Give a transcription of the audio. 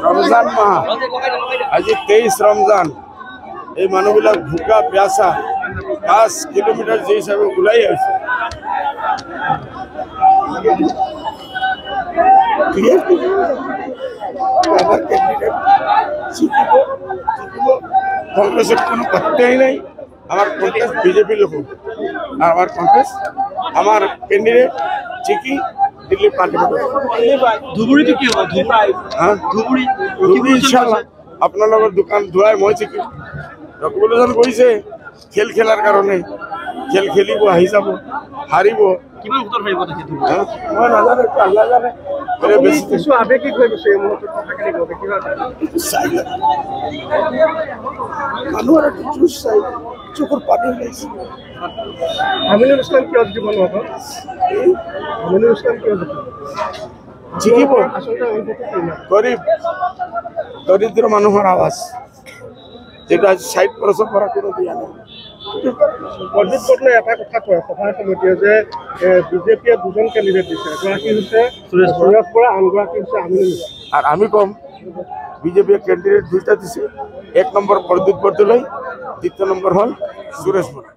রমজান মাহ আজি 23 রমজান এই মানুহবিলাক ভুকা প্যাসা 5 কিলোমিটার যে হিসাবে ওলাই আছে কংগ্রেসের কোনো পাত্তাই নাই আমার কন্টেস্ট বিজেপি লোক আর আমার কন্টেস্ট আমার ক্যান্ডিডেট চিকি দিল্লি পার্লামেন্ট ধুবুৰীটো কি হ'ব হ্যাঁ ধুবুৰী ইনশাআল্লাহ আপোনালোকৰ দোকান ধুৱাই মই চিকি ৰকবুলজন কৈছে খেল খেলাৰ কাৰণে খেল খেলিব আহি যাব হাৰিব কিমান উত্তৰ পাৰিব তাকে মই নাজানো আল্লাহ জানে এৰে বেছি কিছু আবেগিক হৈ গৈছে এই মুহূৰ্তত কথাখিনি ক'ব কিবা চাই মানুহৰ একটু জুচ চাই চকুৰ পানী ওলাইছে আমিনুল ইছলাম কিয় জিকিব নহ'ব আমিনুল ইছলাম কিয় জিকিব আচলতে গরিব দরিদ্র মানুহৰ আৱাজ যেটা 60% পৰা কোনো দিয়া নাই পণ্ডিত বদলে এটা কথা কয় সভাৰ সমিতিয়ে যে বিজেপিয়ে দুজন কেণ্ডিডেট দিছে এগৰাকী হৈছে সুৰেশ বৰা আনগৰাকী হৈছে আমিনুল ইছলাম আর আমি কম বিজেপি ক্যান্ডিডেট দুইটা দিছে 1 নম্বর প্রদ্যুৎ বরদলৈ 2 নম্বর হল সুরেশ বরা